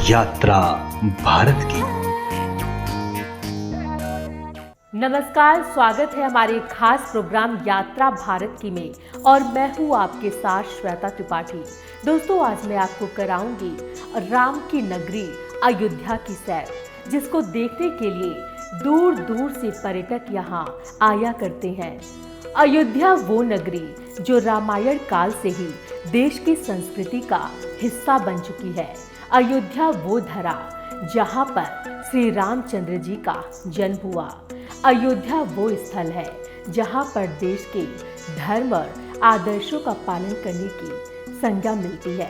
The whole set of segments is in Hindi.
यात्रा भारत की। नमस्कार, स्वागत है हमारे खास प्रोग्राम यात्रा भारत की में और मैं हूँ आपके साथ श्वेता त्रिपाठी। दोस्तों, आज मैं आपको कराऊंगी राम की नगरी अयोध्या की सैर, जिसको देखने के लिए दूर दूर से पर्यटक यहाँ आया करते हैं। अयोध्या वो नगरी जो रामायण काल से ही देश की संस्कृति का हिस्सा बन चुकी है। अयोध्या वो धरा जहाँ पर श्री रामचंद्र जी का जन्म हुआ। अयोध्या वो स्थल है जहाँ पर देश के धर्म और आदर्शों का पालन करने की संज्ञा मिलती है।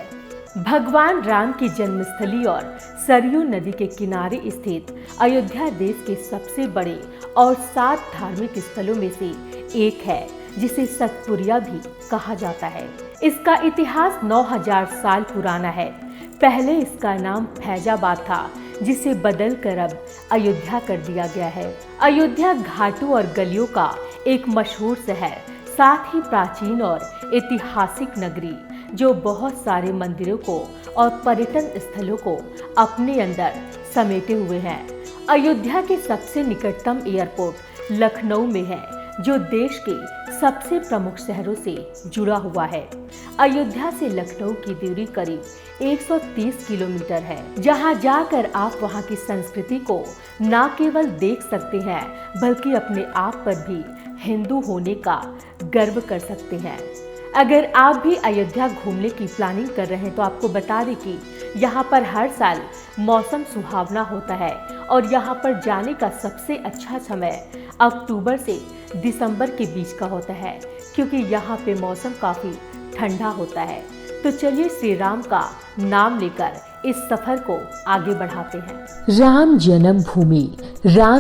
भगवान राम की जन्मस्थली और सरयू नदी के किनारे स्थित अयोध्या देश के सबसे बड़े और 7 धार्मिक स्थलों में से एक है, जिसे सतपुरिया भी कहा जाता है। इसका इतिहास 9000 साल पुराना है। पहले इसका नाम फैजाबाद था, जिसे बदलकर अब अयोध्या कर दिया गया है। अयोध्या घाटों और गलियों का एक मशहूर शहर, साथ ही प्राचीन और ऐतिहासिक नगरी जो बहुत सारे मंदिरों को और पर्यटन स्थलों को अपने अंदर समेटे हुए है। अयोध्या के सबसे निकटतम एयरपोर्ट लखनऊ में है, जो देश के सबसे प्रमुख शहरों से जुड़ा हुआ है। अयोध्या से लखनऊ की दूरी करीब 130 किलोमीटर है, जहां जाकर आप वहां की संस्कृति को न केवल देख सकते हैं, बल्कि अपने आप पर भी हिंदू होने का गर्व कर सकते हैं। अगर आप भी अयोध्या घूमने की प्लानिंग कर रहे हैं तो आपको बता दें कि यहाँ पर हर साल मौसम सुहावना होता है और यहाँ पर जाने का सबसे अच्छा समय अक्टूबर से दिसंबर के बीच का होता है, क्योंकि यहाँ पे मौसम काफी ठंडा होता है। तो चलिए श्री राम का नाम लेकर इस सफर को आगे बढ़ाते हैं। राम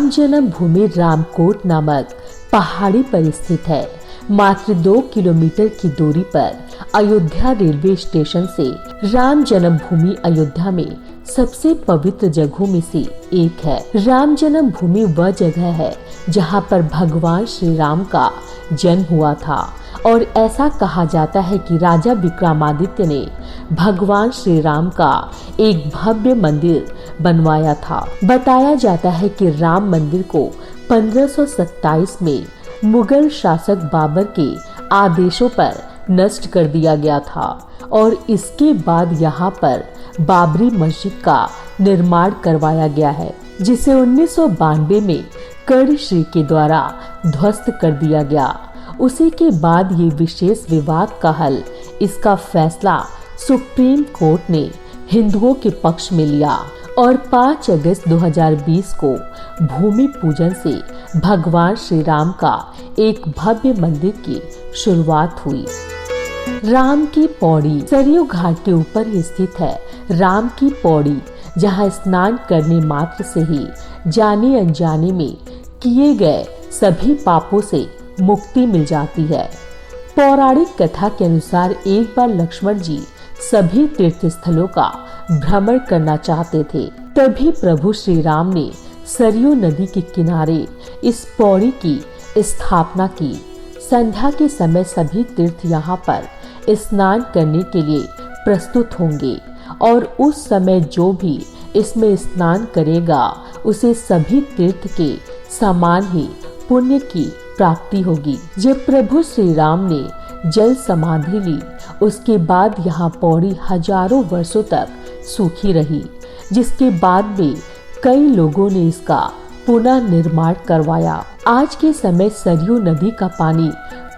जन्मभूमि रामकोट नामक पहाड़ी पर स्थित है। मात्र 2 किलोमीटर की दूरी पर अयोध्या रेलवे स्टेशन से राम जन्मभूमि अयोध्या में सबसे पवित्र जगहों में से एक है। राम जन्मभूमि वह जगह है जहां पर भगवान श्री राम का जन्म हुआ था और ऐसा कहा जाता है कि राजा विक्रमादित्य ने भगवान श्री राम का एक भव्य मंदिर बनवाया था। बताया जाता है कि राम मंदिर को 1527 में मुगल शासक बाबर के आदेशों पर नष्ट कर दिया गया था और इसके बाद यहाँ पर बाबरी मस्जिद का निर्माण करवाया गया है, जिसे 1992 में कर्ण के द्वारा ध्वस्त कर दिया गया। उसी के बाद ये विशेष विवाद का हल, इसका फैसला सुप्रीम कोर्ट ने हिंदुओं के पक्ष में लिया और 5 अगस्त 2020 को भूमि पूजन से भगवान श्री राम का एक भव्य मंदिर की शुरुआत हुई। राम की पौड़ी सरयू घाट के ऊपर ही स्थित है। राम की पौड़ी, जहां स्नान करने मात्र से ही जाने अनजाने में किए गए सभी पापों से मुक्ति मिल जाती है। पौराणिक कथा के अनुसार एक बार लक्ष्मण जी सभी तीर्थ स्थलों का भ्रमण करना चाहते थे, तभी प्रभु श्री राम ने सरयू नदी के किनारे इस पौड़ी की स्थापना की। संध्या के समय सभी तीर्थ यहाँ पर स्नान करने के लिए प्रस्तुत होंगे और उस समय जो भी इसमें स्नान करेगा उसे सभी तीर्थ के समान ही पुण्य की प्राप्ति होगी। जब प्रभु श्री राम ने जल समाधि ली, उसके बाद यहाँ पौड़ी हजारों वर्षों तक सूखी रही, जिसके बाद में कई लोगों ने इसका पुनः निर्माण करवाया। आज के समय सरयू नदी का पानी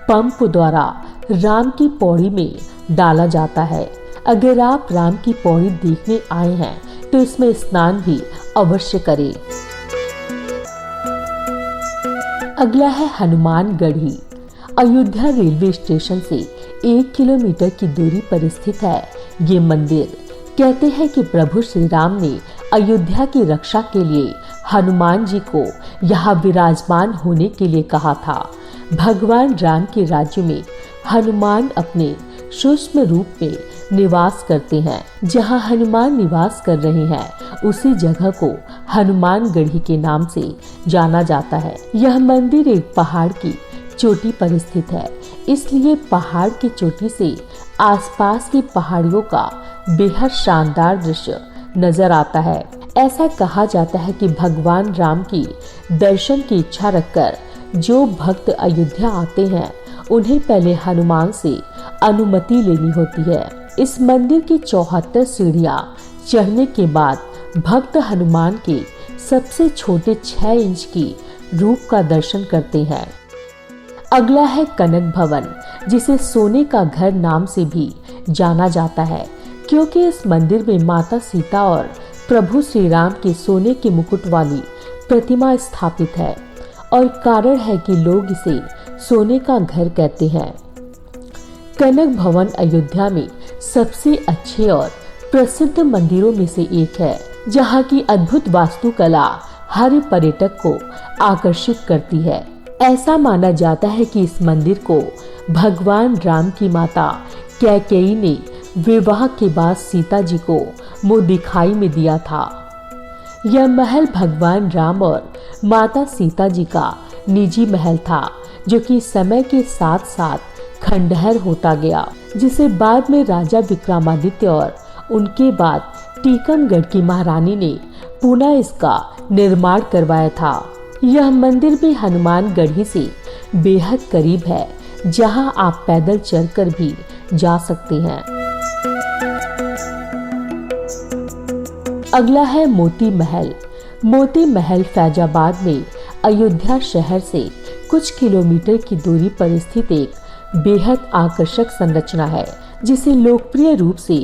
पंप द्वारा राम की पौड़ी में डाला जाता है। अगर आप राम की पौड़ी देखने आए हैं तो इसमें स्नान भी अवश्य करें। अगला है हनुमानगढ़ी। अयोध्या रेलवे स्टेशन से 1 किलोमीटर की दूरी पर स्थित है ये मंदिर। कहते हैं कि प्रभु श्री राम ने अयोध्या की रक्षा के लिए हनुमान जी को यहाँ विराजमान होने के लिए कहा था। भगवान राम के राज्य में हनुमान अपने सूक्ष्म रूप में निवास करते हैं। जहाँ हनुमान निवास कर रहे हैं उसी जगह को हनुमानगढ़ी के नाम से जाना जाता है। यह मंदिर एक पहाड़ की चोटी पर स्थित है, इसलिए पहाड़ की चोटी से आसपास की पहाड़ियों का बेहद शानदार दृश्य नजर आता है। ऐसा कहा जाता है कि भगवान राम की दर्शन की इच्छा रखकर जो भक्त अयोध्या आते हैं उन्हें पहले हनुमान से अनुमति लेनी होती है। इस मंदिर की 74 सीढ़ियां चढ़ने के बाद भक्त हनुमान के सबसे छोटे 6 इंच की रूप का दर्शन करते हैं। अगला है कनक भवन, जिसे सोने का घर नाम से भी जाना जाता है, क्योंकि इस मंदिर में माता सीता और प्रभु श्री राम के सोने के मुकुट वाली प्रतिमा स्थापित है और कारण है कि लोग इसे सोने का घर कहते हैं। कनक भवन अयोध्या में सबसे अच्छे और प्रसिद्ध मंदिरों में से एक है, जहां की अद्भुत वास्तुकला हर पर्यटक को आकर्षित करती है। ऐसा माना जाता है कि इस मंदिर को भगवान राम की माता कैकेयी ने विवाह के बाद सीता जी को मुंह दिखाई में दिया था। यह महल भगवान राम और माता सीता जी का निजी महल था, जो कि समय के साथ साथ खंडहर होता गया, जिसे बाद में राजा विक्रमादित्य और उनके बाद टीकमगढ़ की महारानी ने पुनः इसका निर्माण करवाया था। यह मंदिर भी हनुमानगढ़ी से बेहद करीब है, जहां आप पैदल चलकर भी जा सकते हैं। अगला है मोती महल। मोती महल फैजाबाद में अयोध्या शहर से कुछ किलोमीटर की दूरी पर स्थित एक बेहद आकर्षक संरचना है, जिसे लोकप्रिय रूप से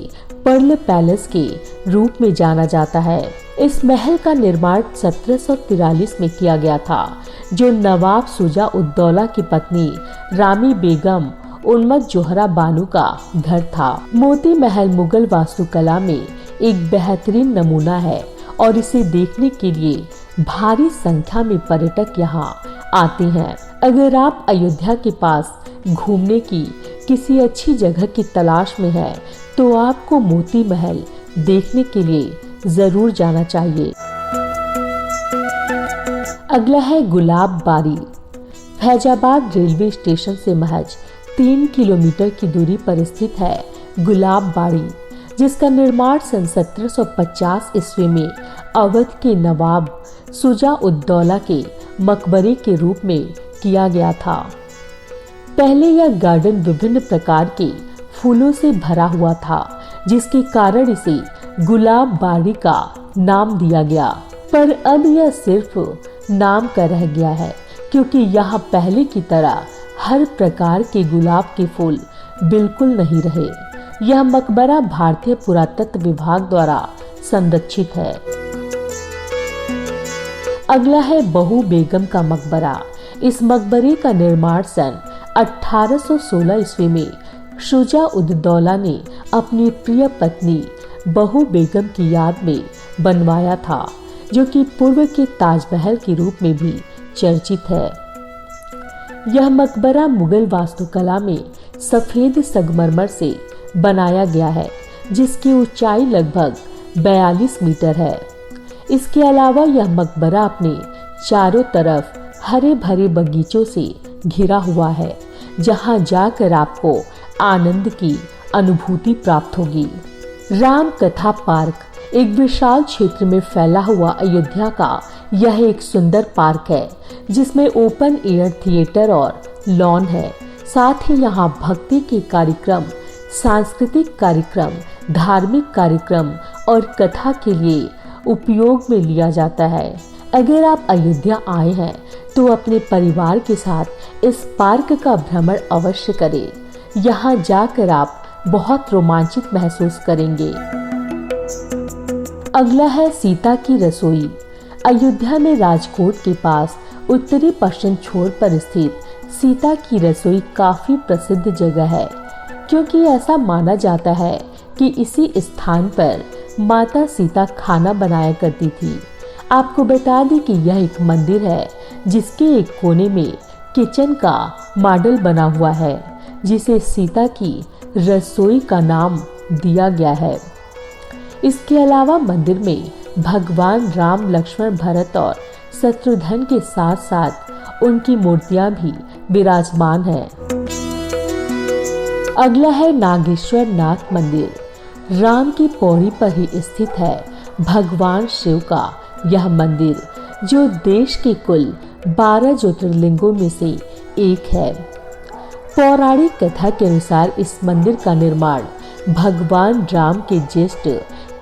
पर्ल पैलेस के रूप में जाना जाता है। इस महल का निर्माण 1743 में किया गया था, जो नवाब शुजा उद्दौला की पत्नी रामी बेगम उन्मत जोहरा बानो का घर था। मोती महल मुगल वास्तुकला में एक बेहतरीन नमूना है और इसे देखने के लिए भारी संख्या में पर्यटक यहाँ आते हैं। अगर आप अयोध्या के पास घूमने की किसी अच्छी जगह की तलाश में हैं, तो आपको मोती महल देखने के लिए जरूर जाना चाहिए। अगला है गुलाब बाड़ी। फैजाबाद रेलवे स्टेशन से महज 3 किलोमीटर की दूरी पर स्थित है गुलाब बाड़ी, जिसका निर्माण सन 1750 ईस्वी में अवध के नवाब शुजा उद्दौला के मकबरे के रूप में किया गया था। पहले यह गार्डन विभिन्न प्रकार के फूलों से भरा हुआ था, जिसके कारण इसे गुलाब बाड़ी का नाम दिया गया। पर अब यह सिर्फ नाम का रह गया है, क्योंकि यहाँ पहले की तरह हर प्रकार के गुलाब के फूल बिल्कुल नहीं रहे। यह मकबरा भारतीय पुरातत्व विभाग द्वारा संरक्षित है। अगला है बहू बेगम का मकबरा। इस मकबरे का निर्माण सन 1816 ईस्वी में शुजा उद्दौला ने अपनी प्रिय पत्नी बहू बेगम की याद में बनवाया था, जो कि पूर्व के ताजमहल के रूप में भी चर्चित है। यह मकबरा मुगल वास्तुकला में सफेद संगमरमर से बनाया गया है, जिसकी ऊंचाई लगभग 42 मीटर है। इसके अलावा यह मकबरा अपने चारों तरफ हरे भरे बगीचों से घिरा हुआ है, जहां जाकर आपको आनंद की अनुभूति प्राप्त होगी। राम कथा पार्क एक विशाल क्षेत्र में फैला हुआ अयोध्या का यह एक सुंदर पार्क है, जिसमें ओपन एयर थिएटर और लॉन है। साथ ही यहाँ भक्ति के कार्यक्रम, सांस्कृतिक कार्यक्रम, धार्मिक कार्यक्रम और कथा के लिए उपयोग में लिया जाता है। अगर आप अयोध्या आए हैं तो अपने परिवार के साथ इस पार्क का भ्रमण अवश्य करें। यहाँ जाकर आप बहुत रोमांचित महसूस करेंगे। अगला है सीता की रसोई। अयोध्या में राजकोट के पास उत्तरी पश्चिम छोर पर स्थित सीता की रसोई काफी प्रसिद्ध जगह है, क्योंकि ऐसा माना जाता है कि इसी स्थान पर माता सीता खाना बनाया करती थी। आपको बता दें कि यह एक मंदिर है, जिसके एक कोने में किचन का मॉडल बना हुआ है, जिसे सीता की रसोई का नाम दिया गया है। इसके अलावा मंदिर में भगवान राम, लक्ष्मण, भरत और शत्रुघ्न के साथ साथ उनकी मूर्तियां भी विराजमान हैं। अगला है नागेश्वर नाथ मंदिर। राम की पौड़ी पर ही स्थित है भगवान शिव का यह मंदिर, जो देश के कुल 12 ज्योतिर्लिंगों में से एक है। पौराणिक कथा के अनुसार इस मंदिर का निर्माण भगवान राम के ज्येष्ठ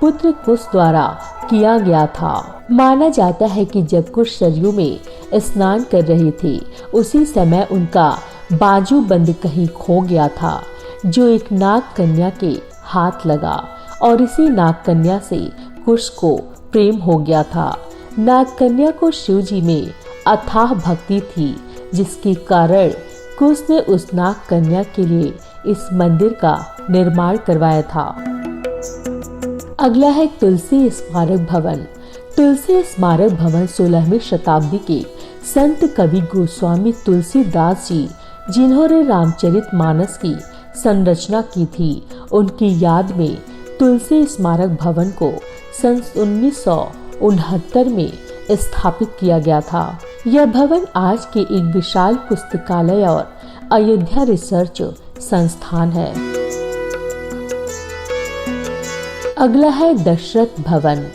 पुत्र कुश द्वारा किया गया था। माना जाता है कि जब कुश सरयू में स्नान कर रहे थे, उसी समय उनका बाजू बंद कहीं खो गया था, जो एक नाग कन्या के हाथ लगा और इसी नाग कन्या से कुश को प्रेम हो गया था। नाग कन्या को शिव जी में अथाह भक्ति थी, जिसके कारण कुश ने उस नाग कन्या के लिए इस मंदिर का निर्माण करवाया था। अगला है तुलसी स्मारक भवन। तुलसी स्मारक भवन 16वीं शताब्दी के संत कवि गोस्वामी तुलसीदास जी, जिन्होंने रामचरितमानस की संरचना की थी, उनकी याद में तुलसी स्मारक भवन को सन 1969 में स्थापित किया गया था। यह भवन आज के एक विशाल पुस्तकालय और अयोध्या रिसर्च संस्थान है। अगला है दशरथ भवन,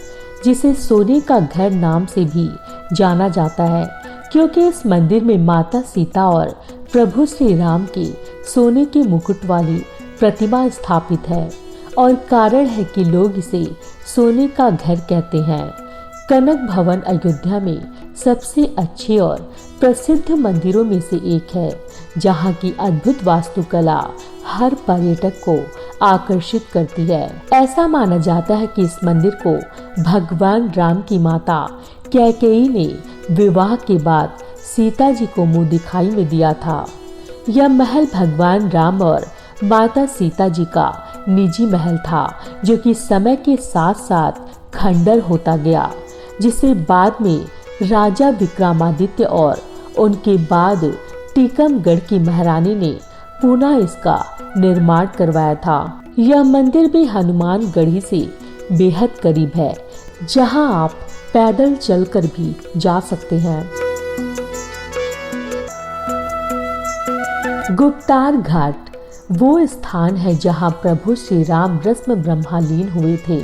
जिसे सोने का घर नाम से भी जाना जाता है, क्योंकि इस मंदिर में माता सीता और प्रभु श्री राम की सोने के मुकुट वाली प्रतिमा स्थापित है, और कारण है कि लोग इसे सोने का घर कहते हैं। कनक भवन अयोध्या में सबसे अच्छे और प्रसिद्ध मंदिरों में से एक है, जहाँ की अद्भुत वास्तुकला हर पर्यटक को आकर्षित करती है। ऐसा माना जाता है कि इस मंदिर को भगवान राम की माता कैकेयी ने विवाह के बाद सीता जी को मुंह दिखाई में दिया था। यह महल भगवान राम और माता सीता जी का निजी महल था, जो कि समय के साथ साथ खंडर होता गया, जिसे बाद में राजा विक्रमादित्य और उनके बाद टीकमगढ़ की महारानी ने पुनः इसका निर्माण करवाया था। यह मंदिर भी हनुमानगढ़ी से बेहद करीब है, जहां आप पैदल चलकर भी जा सकते हैं। गुप्तार घाट वो स्थान है जहां प्रभु श्री राम रस्म ब्रह्मलीन हुए थे।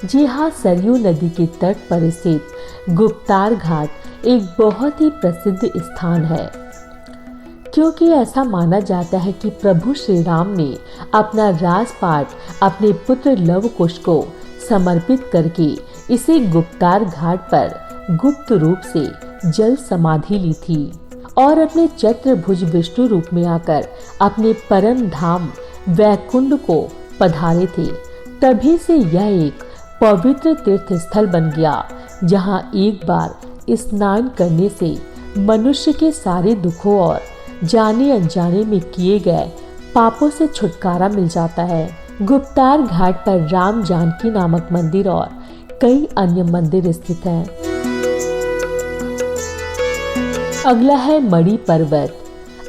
जी हाँ, सरयू नदी के तट पर स्थित गुप्तार घाट एक बहुत ही प्रसिद्ध स्थान है, क्योंकि ऐसा माना जाता है कि प्रभु श्री राम ने अपना राजपाट अपने पुत्र लव कुश को समर्पित करके इसे गुप्तार घाट पर गुप्त रूप से जल समाधि ली थी और अपने चतुर्भुज विष्णु रूप में आकर अपने परम धाम वैकुंठ को पधारे थे। तभी से यह एक पवित्र तीर्थ स्थल बन गया, जहां एक बार स्नान करने से मनुष्य के सारे दुखों और जाने अनजाने में किए गए पापों से छुटकारा मिल जाता है। गुप्तार घाट पर राम जानकी नामक मंदिर और कई अन्य मंदिर स्थित हैं। अगला है मणि पर्वत।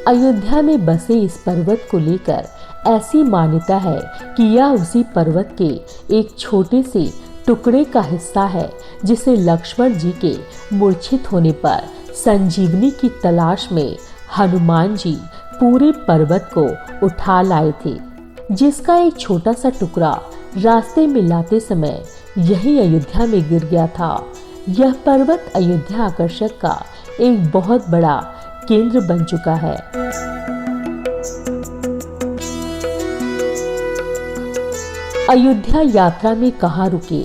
अयोध्या में बसे इस पर्वत को लेकर ऐसी मान्यता है कि यह उसी पर्वत के एक छोटे से टुकड़े का हिस्सा है, जिसे लक्ष्मण जी के मूर्छित होने पर संजीवनी की तलाश में हनुमान जी पूरे पर्वत को उठा लाए थे, जिसका एक छोटा सा टुकड़ा रास्ते में लाते समय यही अयोध्या में गिर गया था। यह पर्वत अयोध्या आकर्षक का एक बहुत बड़ा केंद्र बन चुका है। अयोध्या यात्रा में कहाँ रुके?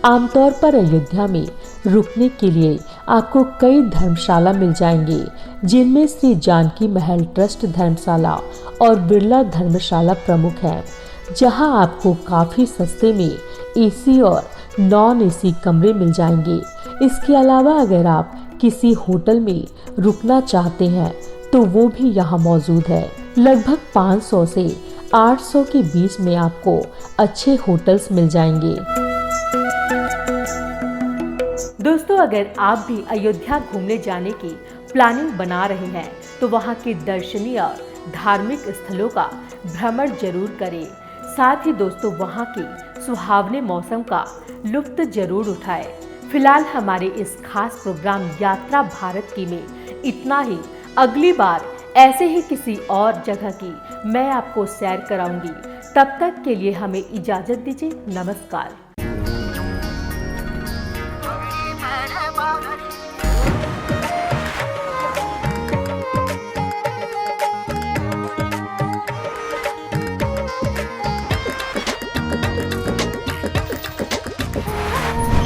आमतौर पर अयोध्या में रुकने के लिए आपको कई धर्मशाला मिल जाएंगे, जिनमें श्री जानकी महल ट्रस्ट धर्मशाला और बिरला धर्मशाला प्रमुख है, जहां आपको काफी सस्ते में एसी और नॉन एसी कमरे मिल जाएंगे। इसके अलावा अगर आप किसी होटल में रुकना चाहते हैं तो वो भी यहाँ मौजूद है। लगभग 500 से 800 के बीच में आपको अच्छे होटल्स मिल जाएंगे। दोस्तों, अगर आप भी अयोध्या घूमने जाने की प्लानिंग बना रहे हैं तो वहाँ के दर्शनीय और धार्मिक स्थलों का भ्रमण जरूर करें। साथ ही दोस्तों, वहाँ के सुहावने मौसम का लुत्फ जरूर उठाएं। फिलहाल हमारे इस खास प्रोग्राम यात्रा भारत की में इतना ही। अगली बार ऐसे ही किसी और जगह की मैं आपको सैर कराऊंगी। तब तक के लिए हमें इजाजत दीजिए। नमस्कार।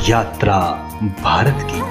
यात्रा भारत की।